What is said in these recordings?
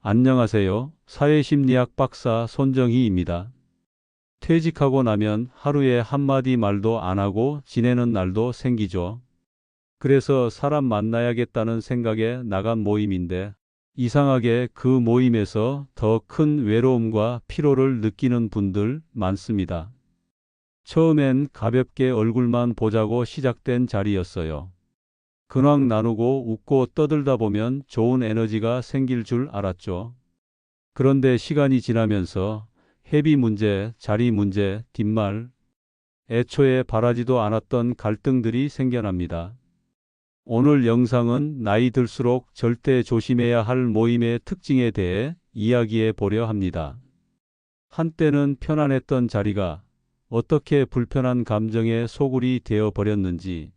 안녕하세요. 사회심리학 박사 손정희입니다. 퇴직하고 나면 하루에 한마디 말도 안 하고 지내는 날도 생기죠. 그래서 사람 만나야겠다는 생각에 나간 모임인데 이상하게 그 모임에서 더 큰 외로움과 피로를 느끼는 분들 많습니다. 처음엔 가볍게 얼굴만 보자고 시작된 자리였어요. 근황 나누고 웃고 떠들다 보면 좋은 에너지가 생길 줄 알았죠. 그런데 시간이 지나면서 회비 문제, 자리 문제, 뒷말, 애초에 바라지도 않았던 갈등들이 생겨납니다. 오늘 영상은 나이 들수록 절대 조심해야 할 모임의 특징에 대해 이야기해 보려 합니다. 한때는 편안했던 자리가 어떻게 불편한 감정의 소굴이 되어 버렸는지,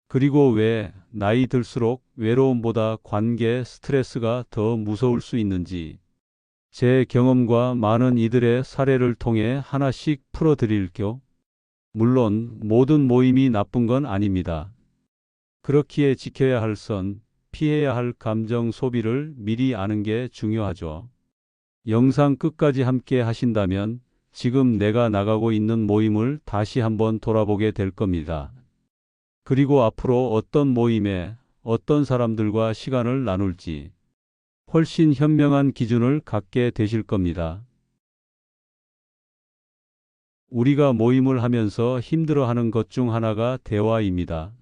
그리고 왜 나이 들수록 외로움보다 관계 스트레스가 더 무서울 수 있는지, 제 경험과 많은 이들의 사례를 통해 하나씩 풀어드릴게요. 물론 모든 모임이 나쁜 건 아닙니다. 그렇기에 지켜야 할 선, 피해야 할 감정 소비를 미리 아는 게 중요하죠. 영상 끝까지 함께 하신다면 지금 내가 나가고 있는 모임을 다시 한번 돌아보게 될 겁니다. 그리고 앞으로 어떤 모임에 어떤 사람들과 시간을 나눌지 훨씬 현명한 기준을 갖게 되실 겁니다. 우리가 모임을 하면서 힘들어하는 것 중 하나가 대화입니다.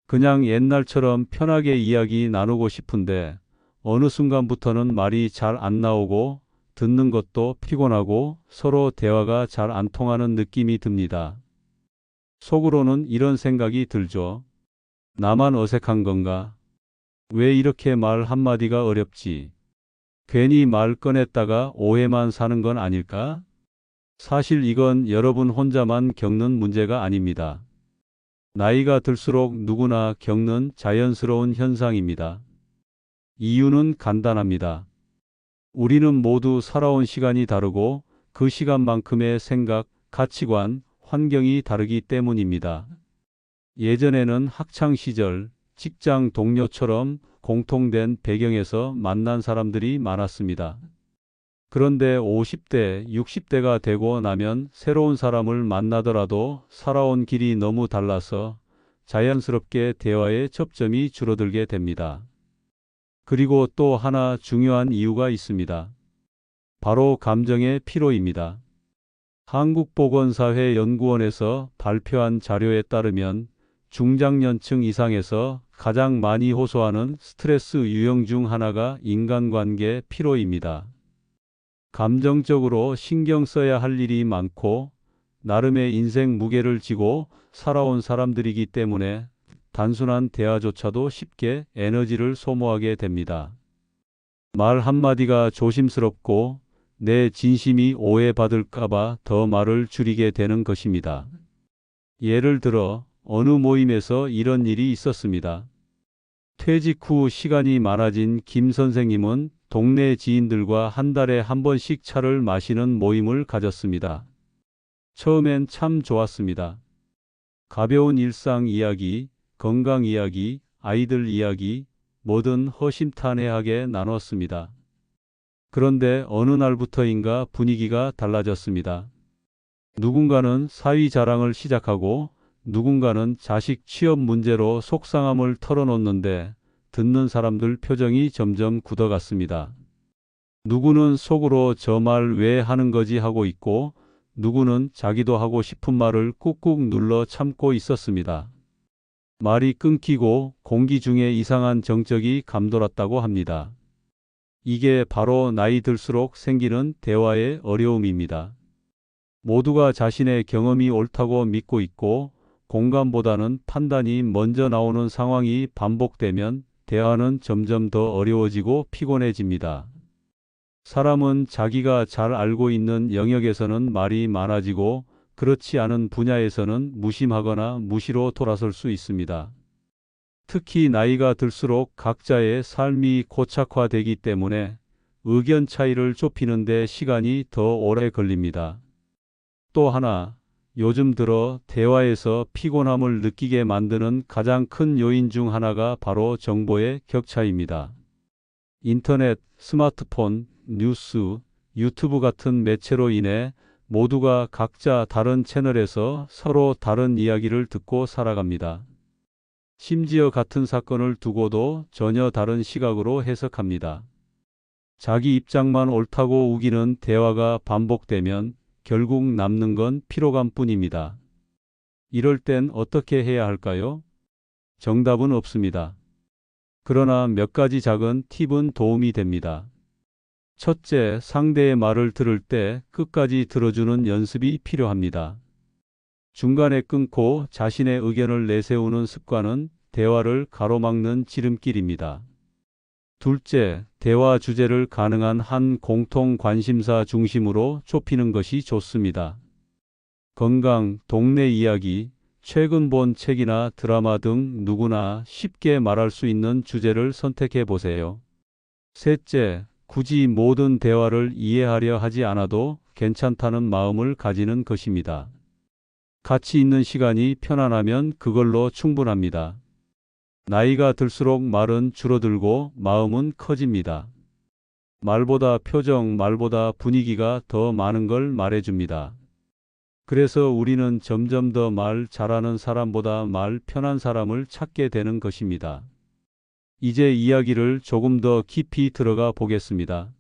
그냥 옛날처럼 편하게 이야기 나누고 싶은데 어느 순간부터는 말이 잘 안 나오고 듣는 것도 피곤하고 서로 대화가 잘 안 통하는 느낌이 듭니다. 속으로는 이런 생각이 들죠. 나만 어색한 건가? 왜 이렇게 말 한마디가 어렵지? 괜히 말 꺼냈다가 오해만 사는 건 아닐까? 사실 이건 여러분 혼자만 겪는 문제가 아닙니다. 나이가 들수록 누구나 겪는 자연스러운 현상입니다. 이유는 간단합니다. 우리는 모두 살아온 시간이 다르고 그 시간만큼의 생각, 가치관, 환경이 다르기 때문입니다. 예전에는 학창 시절, 직장 동료처럼 공통된 배경에서 만난 사람들이 많았습니다. 그런데 50대, 60대가 되고 나면 새로운 사람을 만나더라도 살아온 길이 너무 달라서 자연스럽게 대화의 접점이 줄어들게 됩니다. 그리고 또 하나 중요한 이유가 있습니다. 바로 감정의 피로입니다. 한국보건사회연구원에서 발표한 자료에 따르면 중장년층 이상에서 가장 많이 호소하는 스트레스 유형 중 하나가 인간관계 피로입니다. 감정적으로 신경 써야 할 일이 많고 나름의 인생 무게를 지고 살아온 사람들이기 때문에 단순한 대화조차도 쉽게 에너지를 소모하게 됩니다. 말 한마디가 조심스럽고 내 진심이 오해받을까봐 더 말을 줄이게 되는 것입니다. 예를 들어 어느 모임에서 이런 일이 있었습니다. 퇴직 후 시간이 많아진 김 선생님은 동네 지인들과 한 달에 한 번씩 차를 마시는 모임을 가졌습니다. 처음엔 참 좋았습니다. 가벼운 일상 이야기, 건강 이야기, 아이들 이야기, 뭐든 허심탄회하게 나눴습니다. 그런데 어느 날부터인가 분위기가 달라졌습니다. 누군가는 사위 자랑을 시작하고 누군가는 자식 취업 문제로 속상함을 털어놓는데 듣는 사람들 표정이 점점 굳어갔습니다. 누구는 속으로 저 말 왜 하는 거지 하고 있고 누구는 자기도 하고 싶은 말을 꾹꾹 눌러 참고 있었습니다. 말이 끊기고 공기 중에 이상한 정적이 감돌았다고 합니다. 이게 바로 나이 들수록 생기는 대화의 어려움입니다. 모두가 자신의 경험이 옳다고 믿고 있고 공감보다는 판단이 먼저 나오는 상황이 반복되면 대화는 점점 더 어려워지고 피곤해집니다. 사람은 자기가 잘 알고 있는 영역에서는 말이 많아지고 그렇지 않은 분야에서는 무심하거나 무시로 돌아설 수 있습니다. 특히 나이가 들수록 각자의 삶이 고착화되기 때문에 의견 차이를 좁히는 데 시간이 더 오래 걸립니다. 또 하나, 요즘 들어 대화에서 피곤함을 느끼게 만드는 가장 큰 요인 중 하나가 바로 정보의 격차입니다. 인터넷, 스마트폰, 뉴스, 유튜브 같은 매체로 인해 모두가 각자 다른 채널에서 서로 다른 이야기를 듣고 살아갑니다. 심지어 같은 사건을 두고도 전혀 다른 시각으로 해석합니다. 자기 입장만 옳다고 우기는 대화가 반복되면 결국 남는 건 피로감뿐입니다. 이럴 땐 어떻게 해야 할까요? 정답은 없습니다. 그러나 몇 가지 작은 팁은 도움이 됩니다. 첫째, 상대의 말을 들을 때 끝까지 들어주는 연습이 필요합니다. 중간에 끊고 자신의 의견을 내세우는 습관은 대화를 가로막는 지름길입니다. 둘째, 대화 주제를 가능한 한 공통 관심사 중심으로 좁히는 것이 좋습니다. 건강, 동네 이야기, 최근 본 책이나 드라마 등 누구나 쉽게 말할 수 있는 주제를 선택해 보세요. 셋째, 굳이 모든 대화를 이해하려 하지 않아도 괜찮다는 마음을 가지는 것입니다. 가치 있는 시간이 편안하면 그걸로 충분합니다. 나이가 들수록 말은 줄어들고 마음은 커집니다. 말보다 표정, 말보다 분위기가 더 많은 걸 말해줍니다. 그래서 우리는 점점 더 말 잘하는 사람보다 말 편한 사람을 찾게 되는 것입니다. 이제 이야기를 조금 더 깊이 들어가 보겠습니다.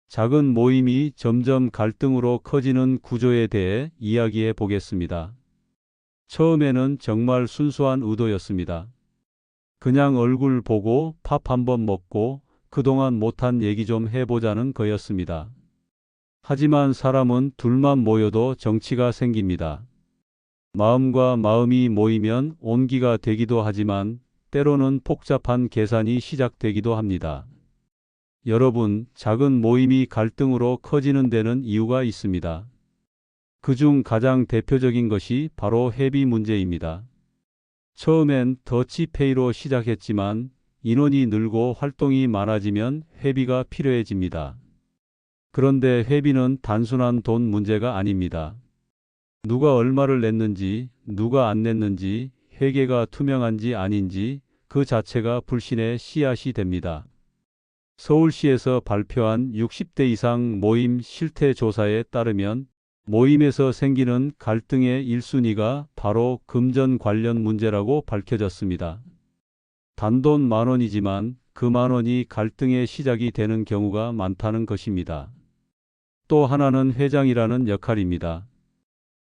작은 모임이 점점 갈등으로 커지는 구조에 대해 이야기해 보겠습니다. 처음에는 정말 순수한 의도였습니다. 그냥 얼굴 보고 밥 한번 먹고 그동안 못한 얘기 좀 해보자는 거였습니다. 하지만 사람은 둘만 모여도 정치가 생깁니다. 마음과 마음이 모이면 온기가 되기도 하지만 때로는 복잡한 계산이 시작되기도 합니다. 여러분, 작은 모임이 갈등으로 커지는 데는 이유가 있습니다. 그중 가장 대표적인 것이 바로 회비 문제입니다. 처음엔 더치페이로 시작했지만 인원이 늘고 활동이 많아지면 회비가 필요해집니다. 그런데 회비는 단순한 돈 문제가 아닙니다. 누가 얼마를 냈는지, 누가 안 냈는지, 회계가 투명한지 아닌지 그 자체가 불신의 씨앗이 됩니다. 서울시에서 발표한 60대 이상 모임 실태 조사에 따르면 모임에서 생기는 갈등의 1순위가 바로 금전 관련 문제라고 밝혀졌습니다. 단돈 10,000원이지만 그 10,000원이 갈등의 시작이 되는 경우가 많다는 것입니다. 또 하나는 회장이라는 역할입니다.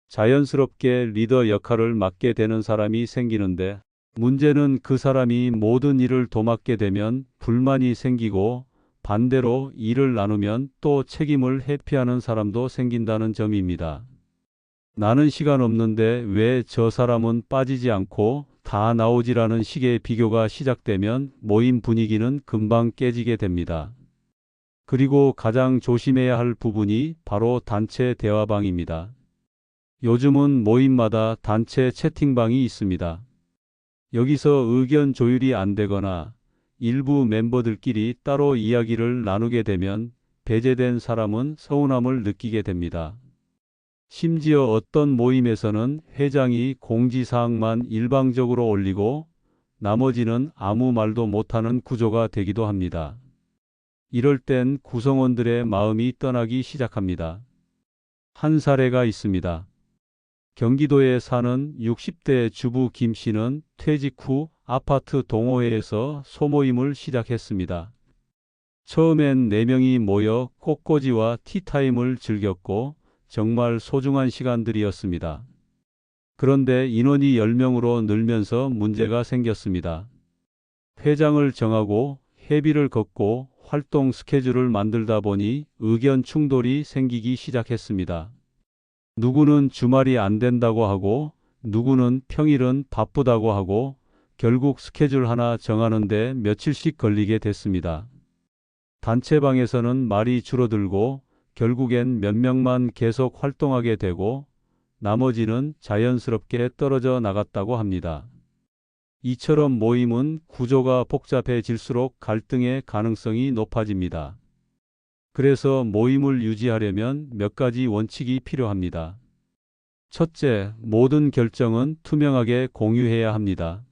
자연스럽게 리더 역할을 맡게 되는 사람이 생기는데 문제는 그 사람이 모든 일을 도맡게 되면 불만이 생기고 반대로 일을 나누면 또 책임을 회피하는 사람도 생긴다는 점입니다. 나는 시간 없는데 왜 저 사람은 빠지지 않고 다 나오지라는 식의 비교가 시작되면 모임 분위기는 금방 깨지게 됩니다. 그리고 가장 조심해야 할 부분이 바로 단체 대화방입니다. 요즘은 모임마다 단체 채팅방이 있습니다. 여기서 의견 조율이 안 되거나 일부 멤버들끼리 따로 이야기를 나누게 되면 배제된 사람은 서운함을 느끼게 됩니다. 심지어 어떤 모임에서는 회장이 공지사항만 일방적으로 올리고 나머지는 아무 말도 못하는 구조가 되기도 합니다. 이럴 땐 구성원들의 마음이 떠나기 시작합니다. 한 사례가 있습니다. 경기도에 사는 60대 주부 김 씨는 퇴직 후 아파트 동호회에서 소모임을 시작했습니다. 처음엔 4명이 모여 꽃꽂이와 티타임을 즐겼고 정말 소중한 시간들이었습니다. 그런데 인원이 10명으로 늘면서 문제가 생겼습니다. 회장을 정하고 회비를 걷고 활동 스케줄을 만들다 보니 의견 충돌이 생기기 시작했습니다. 누구는 주말이 안 된다고 하고 누구는 평일은 바쁘다고 하고 결국 스케줄 하나 정하는데 며칠씩 걸리게 됐습니다. 단체방에서는 말이 줄어들고 결국엔 몇 명만 계속 활동하게 되고 나머지는 자연스럽게 떨어져 나갔다고 합니다. 이처럼 모임은 구조가 복잡해질수록 갈등의 가능성이 높아집니다. 그래서 모임을 유지하려면 몇 가지 원칙이 필요합니다. 첫째, 모든 결정은 투명하게 공유해야 합니다.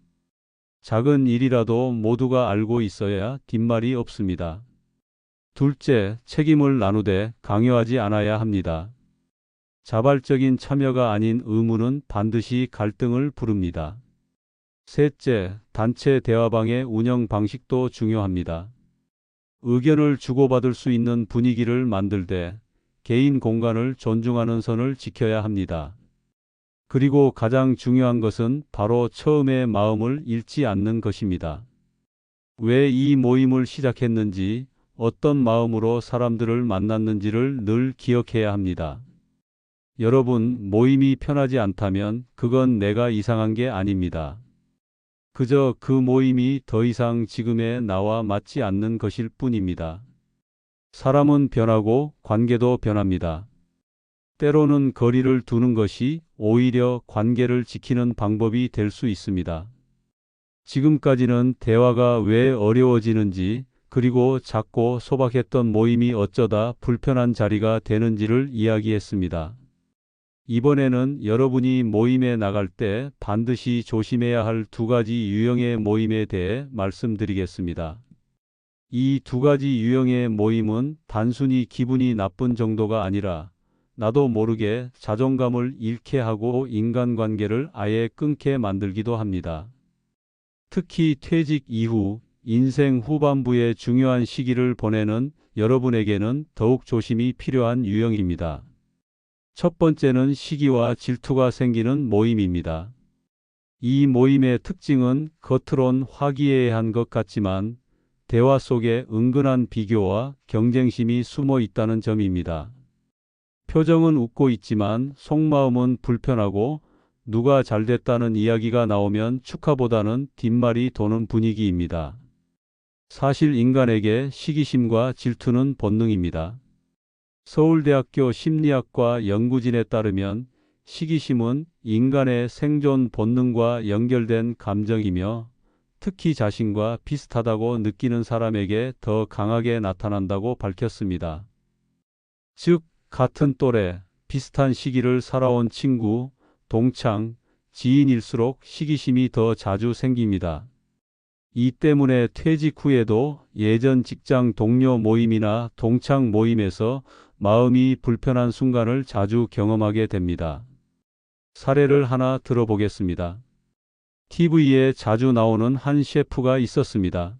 작은 일이라도 모두가 알고 있어야 뒷말이 없습니다. 둘째, 책임을 나누되 강요하지 않아야 합니다. 자발적인 참여가 아닌 의무는 반드시 갈등을 부릅니다. 셋째, 단체 대화방의 운영 방식도 중요합니다. 의견을 주고받을 수 있는 분위기를 만들되 개인 공간을 존중하는 선을 지켜야 합니다. 그리고 가장 중요한 것은 바로 처음에 마음을 잃지 않는 것입니다. 왜 이 모임을 시작했는지, 어떤 마음으로 사람들을 만났는지를 늘 기억해야 합니다. 여러분, 모임이 편하지 않다면 그건 내가 이상한 게 아닙니다. 그저 그 모임이 더 이상 지금의 나와 맞지 않는 것일 뿐입니다. 사람은 변하고 관계도 변합니다. 때로는 거리를 두는 것이 오히려 관계를 지키는 방법이 될 수 있습니다. 지금까지는 대화가 왜 어려워지는지, 그리고 작고 소박했던 모임이 어쩌다 불편한 자리가 되는지를 이야기했습니다. 이번에는 여러분이 모임에 나갈 때 반드시 조심해야 할 두 가지 유형의 모임에 대해 말씀드리겠습니다. 이 두 가지 유형의 모임은 단순히 기분이 나쁜 정도가 아니라 나도 모르게 자존감을 잃게 하고 인간관계를 아예 끊게 만들기도 합니다. 특히 퇴직 이후 인생 후반부의 중요한 시기를 보내는 여러분에게는 더욱 조심이 필요한 유형입니다. 첫 번째는 시기와 질투가 생기는 모임입니다. 이 모임의 특징은 겉으론 화기애애한 것 같지만 대화 속에 은근한 비교와 경쟁심이 숨어 있다는 점입니다. 표정은 웃고 있지만 속마음은 불편하고 누가 잘됐다는 이야기가 나오면 축하보다는 뒷말이 도는 분위기입니다. 사실 인간에게 시기심과 질투는 본능입니다. 서울대학교 심리학과 연구진에 따르면 시기심은 인간의 생존 본능과 연결된 감정이며 특히 자신과 비슷하다고 느끼는 사람에게 더 강하게 나타난다고 밝혔습니다. 즉, 같은 또래, 비슷한 시기를 살아온 친구, 동창, 지인일수록 시기심이 더 자주 생깁니다. 이 때문에 퇴직 후에도 예전 직장 동료 모임이나 동창 모임에서 마음이 불편한 순간을 자주 경험하게 됩니다. 사례를 하나 들어보겠습니다. TV에 자주 나오는 한 셰프가 있었습니다.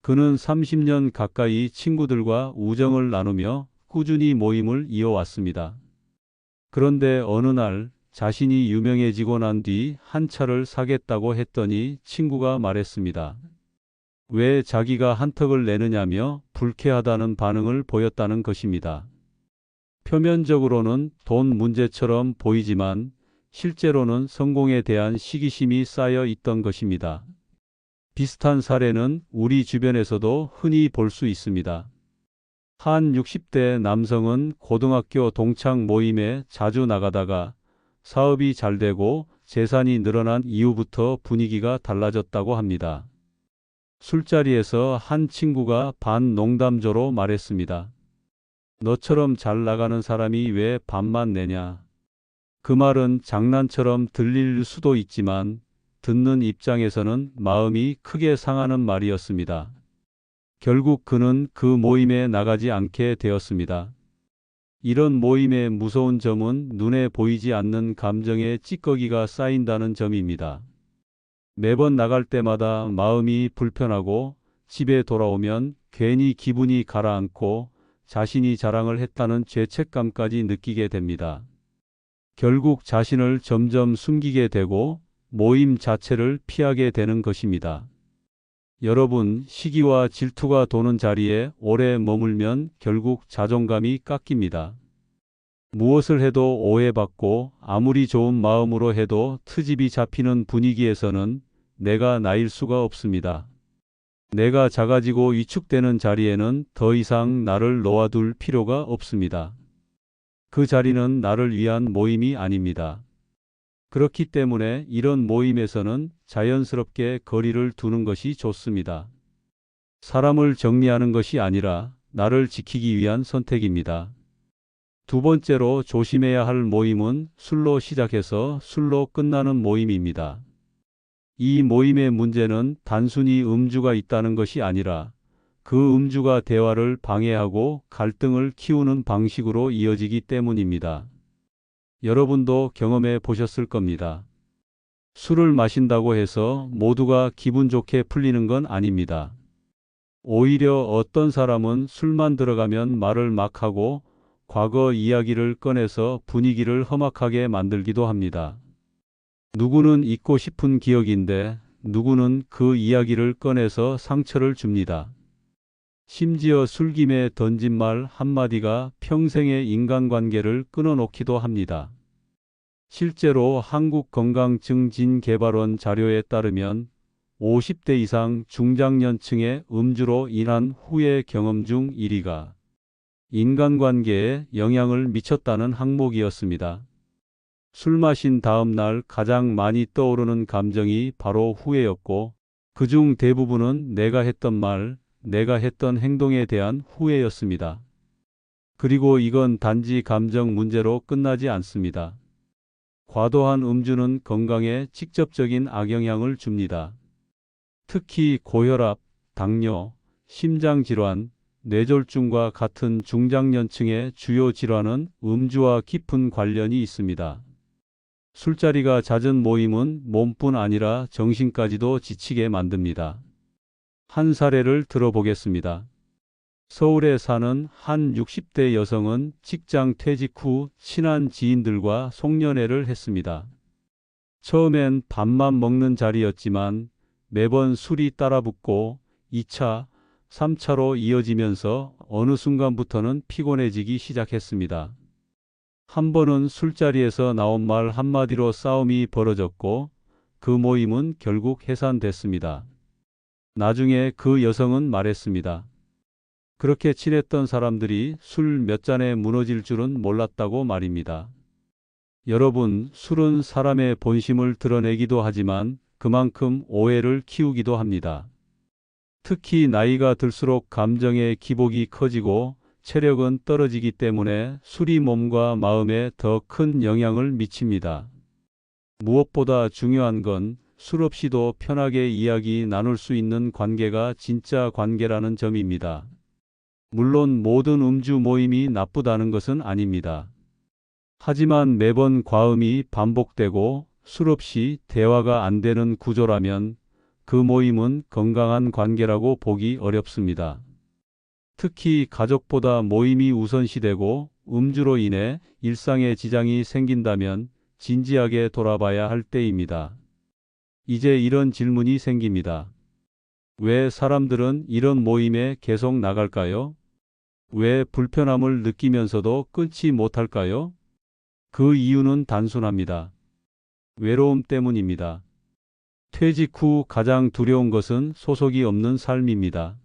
그는 30년 가까이 친구들과 우정을 나누며 꾸준히 모임을 이어왔습니다. 그런데 어느 날 자신이 유명해지고 난 뒤 한 차를 사겠다고 했더니 친구가 말했습니다. 왜 자기가 한턱을 내느냐며 불쾌하다는 반응을 보였다는 것입니다. 표면적으로는 돈 문제처럼 보이지만 실제로는 성공에 대한 시기심이 쌓여 있던 것입니다. 비슷한 사례는 우리 주변에서도 흔히 볼 수 있습니다. 한 60대 남성은 고등학교 동창 모임에 자주 나가다가 사업이 잘 되고 재산이 늘어난 이후부터 분위기가 달라졌다고 합니다. 술자리에서 한 친구가 반농담조로 말했습니다. 너처럼 잘 나가는 사람이 왜 밥만 내냐? 그 말은 장난처럼 들릴 수도 있지만 듣는 입장에서는 마음이 크게 상하는 말이었습니다. 결국 그는 그 모임에 나가지 않게 되었습니다. 이런 모임의 무서운 점은 눈에 보이지 않는 감정의 찌꺼기가 쌓인다는 점입니다. 매번 나갈 때마다 마음이 불편하고 집에 돌아오면 괜히 기분이 가라앉고 자신이 자랑을 했다는 죄책감까지 느끼게 됩니다. 결국 자신을 점점 숨기게 되고 모임 자체를 피하게 되는 것입니다. 여러분, 시기와 질투가 도는 자리에 오래 머물면 결국 자존감이 깎입니다. 무엇을 해도 오해받고 아무리 좋은 마음으로 해도 트집이 잡히는 분위기에서는 내가 나일 수가 없습니다. 내가 작아지고 위축되는 자리에는 더 이상 나를 놓아둘 필요가 없습니다. 그 자리는 나를 위한 모임이 아닙니다. 그렇기 때문에 이런 모임에서는 자연스럽게 거리를 두는 것이 좋습니다. 사람을 정리하는 것이 아니라 나를 지키기 위한 선택입니다. 두 번째로 조심해야 할 모임은 술로 시작해서 술로 끝나는 모임입니다. 이 모임의 문제는 단순히 음주가 있다는 것이 아니라 그 음주가 대화를 방해하고 갈등을 키우는 방식으로 이어지기 때문입니다. 여러분도 경험해 보셨을 겁니다. 술을 마신다고 해서 모두가 기분 좋게 풀리는 건 아닙니다. 오히려 어떤 사람은 술만 들어가면 말을 막 하고 과거 이야기를 꺼내서 분위기를 험악하게 만들기도 합니다. 누구는 잊고 싶은 기억인데 누구는 그 이야기를 꺼내서 상처를 줍니다. 심지어 술김에 던진 말 한마디가 평생의 인간관계를 끊어놓기도 합니다. 실제로 한국건강증진개발원 자료에 따르면 50대 이상 중장년층의 음주로 인한 후회 경험 중 1위가 인간관계에 영향을 미쳤다는 항목이었습니다. 술 마신 다음 날 가장 많이 떠오르는 감정이 바로 후회였고, 그중 대부분은 내가 했던 말, 내가 했던 행동에 대한 후회였습니다. 그리고 이건 단지 감정 문제로 끝나지 않습니다. 과도한 음주는 건강에 직접적인 악영향을 줍니다. 특히 고혈압, 당뇨, 심장질환, 뇌졸중과 같은 중장년층의 주요 질환은 음주와 깊은 관련이 있습니다. 술자리가 잦은 모임은 몸뿐 아니라 정신까지도 지치게 만듭니다. 한 사례를 들어보겠습니다. 서울에 사는 한 60대 여성은 직장 퇴직 후 친한 지인들과 송년회를 했습니다. 처음엔 밥만 먹는 자리였지만 매번 술이 따라붙고 2차, 3차로 이어지면서 어느 순간부터는 피곤해지기 시작했습니다. 한 번은 술자리에서 나온 말 한마디로 싸움이 벌어졌고 그 모임은 결국 해산됐습니다. 나중에 그 여성은 말했습니다. 그렇게 친했던 사람들이 술 몇 잔에 무너질 줄은 몰랐다고 말입니다. 여러분, 술은 사람의 본심을 드러내기도 하지만 그만큼 오해를 키우기도 합니다. 특히 나이가 들수록 감정의 기복이 커지고 체력은 떨어지기 때문에 술이 몸과 마음에 더 큰 영향을 미칩니다. 무엇보다 중요한 건 술 없이도 편하게 이야기 나눌 수 있는 관계가 진짜 관계라는 점입니다. 물론 모든 음주 모임이 나쁘다는 것은 아닙니다. 하지만 매번 과음이 반복되고 술 없이 대화가 안 되는 구조라면 그 모임은 건강한 관계라고 보기 어렵습니다. 특히 가족보다 모임이 우선시되고 음주로 인해 일상에 지장이 생긴다면 진지하게 돌아봐야 할 때입니다. 이제 이런 질문이 생깁니다. 왜 사람들은 이런 모임에 계속 나갈까요? 왜 불편함을 느끼면서도 끊지 못할까요? 그 이유는 단순합니다. 외로움 때문입니다. 퇴직 후 가장 두려운 것은 소속이 없는 삶입니다.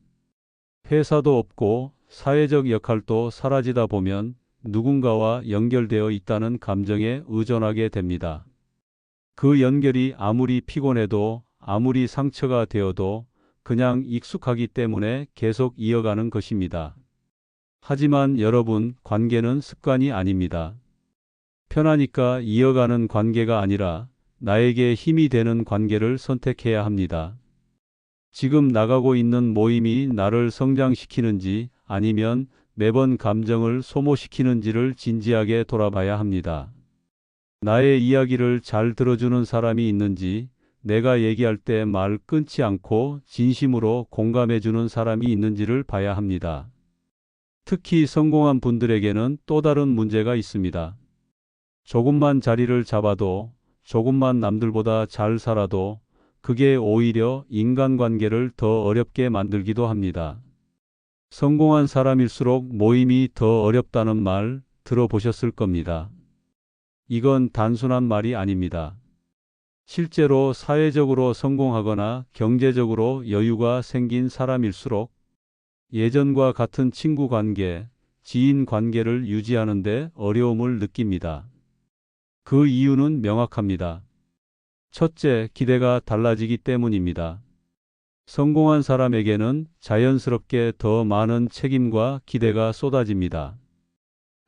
회사도 없고 사회적 역할도 사라지다 보면 누군가와 연결되어 있다는 감정에 의존하게 됩니다. 그 연결이 아무리 피곤해도 아무리 상처가 되어도 그냥 익숙하기 때문에 계속 이어가는 것입니다. 하지만 여러분, 관계는 습관이 아닙니다. 편하니까 이어가는 관계가 아니라 나에게 힘이 되는 관계를 선택해야 합니다. 지금 나가고 있는 모임이 나를 성장시키는지 아니면 매번 감정을 소모시키는지를 진지하게 돌아봐야 합니다. 나의 이야기를 잘 들어주는 사람이 있는지, 내가 얘기할 때 말 끊지 않고 진심으로 공감해주는 사람이 있는지를 봐야 합니다. 특히 성공한 분들에게는 또 다른 문제가 있습니다. 조금만 자리를 잡아도, 조금만 남들보다 잘 살아도 그게 오히려 인간관계를 더 어렵게 만들기도 합니다. 성공한 사람일수록 모임이 더 어렵다는 말 들어보셨을 겁니다. 이건 단순한 말이 아닙니다. 실제로 사회적으로 성공하거나 경제적으로 여유가 생긴 사람일수록 예전과 같은 친구 관계, 지인 관계를 유지하는 데 어려움을 느낍니다. 그 이유는 명확합니다. 첫째, 기대가 달라지기 때문입니다. 성공한 사람에게는 자연스럽게 더 많은 책임과 기대가 쏟아집니다.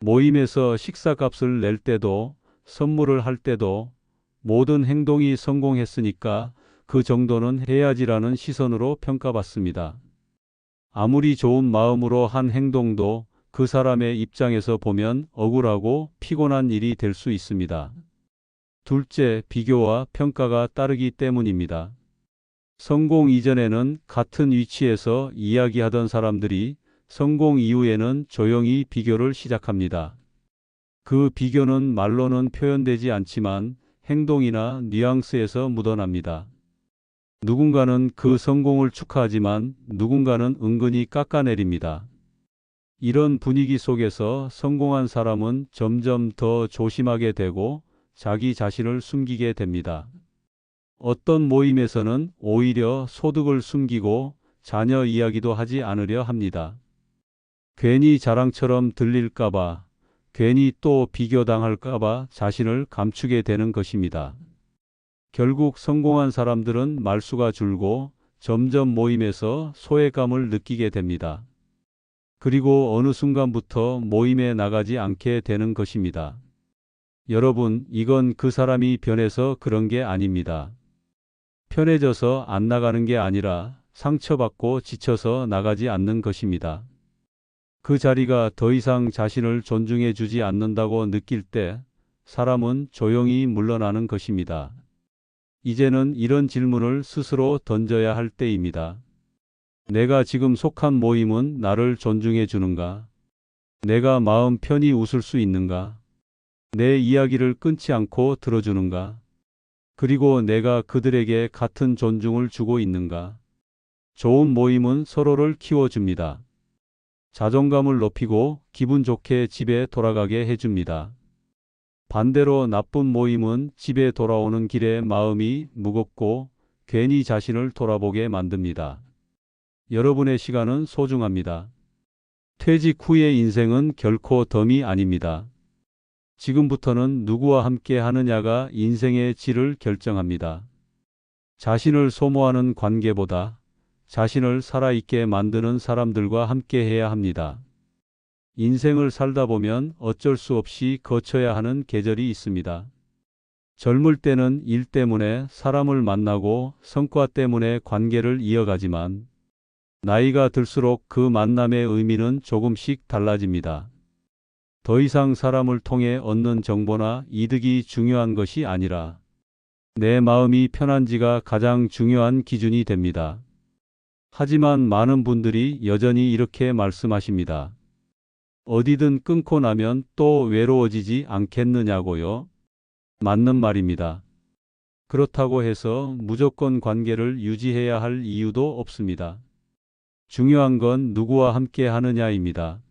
모임에서 식사값을 낼 때도, 선물을 할 때도 모든 행동이 성공했으니까 그 정도는 해야지라는 시선으로 평가받습니다. 아무리 좋은 마음으로 한 행동도 그 사람의 입장에서 보면 억울하고 피곤한 일이 될 수 있습니다. 둘째, 비교와 평가가 따르기 때문입니다. 성공 이전에는 같은 위치에서 이야기하던 사람들이 성공 이후에는 조용히 비교를 시작합니다. 그 비교는 말로는 표현되지 않지만 행동이나 뉘앙스에서 묻어납니다. 누군가는 그 성공을 축하하지만 누군가는 은근히 깎아내립니다. 이런 분위기 속에서 성공한 사람은 점점 더 조심하게 되고 자기 자신을 숨기게 됩니다. 어떤 모임에서는 오히려 소득을 숨기고 자녀 이야기도 하지 않으려 합니다. 괜히 자랑처럼 들릴까봐, 괜히 또 비교당할까봐 자신을 감추게 되는 것입니다. 결국 성공한 사람들은 말수가 줄고 점점 모임에서 소외감을 느끼게 됩니다. 그리고 어느 순간부터 모임에 나가지 않게 되는 것입니다. 여러분, 이건 그 사람이 변해서 그런 게 아닙니다. 편해져서 안 나가는 게 아니라 상처받고 지쳐서 나가지 않는 것입니다. 그 자리가 더 이상 자신을 존중해 주지 않는다고 느낄 때 사람은 조용히 물러나는 것입니다. 이제는 이런 질문을 스스로 던져야 할 때입니다. 내가 지금 속한 모임은 나를 존중해 주는가? 내가 마음 편히 웃을 수 있는가? 내 이야기를 끊지 않고 들어주는가? 그리고 내가 그들에게 같은 존중을 주고 있는가? 좋은 모임은 서로를 키워줍니다. 자존감을 높이고 기분 좋게 집에 돌아가게 해줍니다. 반대로 나쁜 모임은 집에 돌아오는 길에 마음이 무겁고 괜히 자신을 돌아보게 만듭니다. 여러분의 시간은 소중합니다. 퇴직 후의 인생은 결코 덤이 아닙니다. 지금부터는 누구와 함께 하느냐가 인생의 질을 결정합니다. 자신을 소모하는 관계보다 자신을 살아있게 만드는 사람들과 함께 해야 합니다. 인생을 살다 보면 어쩔 수 없이 거쳐야 하는 계절이 있습니다. 젊을 때는 일 때문에 사람을 만나고 성과 때문에 관계를 이어가지만 나이가 들수록 그 만남의 의미는 조금씩 달라집니다. 더 이상 사람을 통해 얻는 정보나 이득이 중요한 것이 아니라 내 마음이 편한지가 가장 중요한 기준이 됩니다. 하지만 많은 분들이 여전히 이렇게 말씀하십니다. 어디든 끊고 나면 또 외로워지지 않겠느냐고요? 맞는 말입니다. 그렇다고 해서 무조건 관계를 유지해야 할 이유도 없습니다. 중요한 건 누구와 함께 하느냐입니다.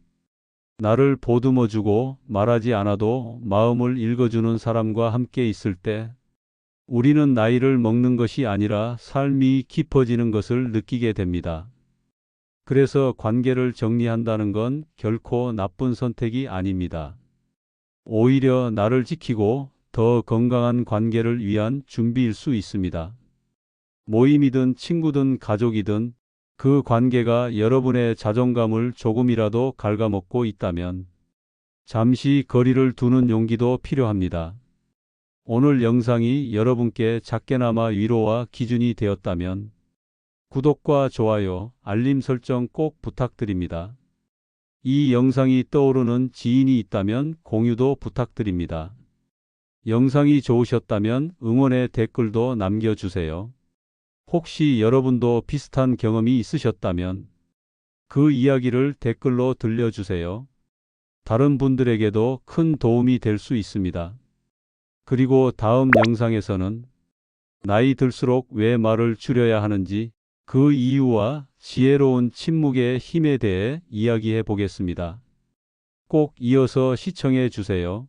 나를 보듬어주고 말하지 않아도 마음을 읽어주는 사람과 함께 있을 때 우리는 나이를 먹는 것이 아니라 삶이 깊어지는 것을 느끼게 됩니다. 그래서 관계를 정리한다는 건 결코 나쁜 선택이 아닙니다. 오히려 나를 지키고 더 건강한 관계를 위한 준비일 수 있습니다. 모임이든 친구든 가족이든 그 관계가 여러분의 자존감을 조금이라도 갉아먹고 있다면 잠시 거리를 두는 용기도 필요합니다. 오늘 영상이 여러분께 작게나마 위로와 기준이 되었다면 구독과 좋아요, 알림 설정 꼭 부탁드립니다. 이 영상이 떠오르는 지인이 있다면 공유도 부탁드립니다. 영상이 좋으셨다면 응원의 댓글도 남겨주세요. 혹시 여러분도 비슷한 경험이 있으셨다면 그 이야기를 댓글로 들려주세요. 다른 분들에게도 큰 도움이 될 수 있습니다. 그리고 다음 영상에서는 나이 들수록 왜 말을 줄여야 하는지 그 이유와 지혜로운 침묵의 힘에 대해 이야기해 보겠습니다. 꼭 이어서 시청해 주세요.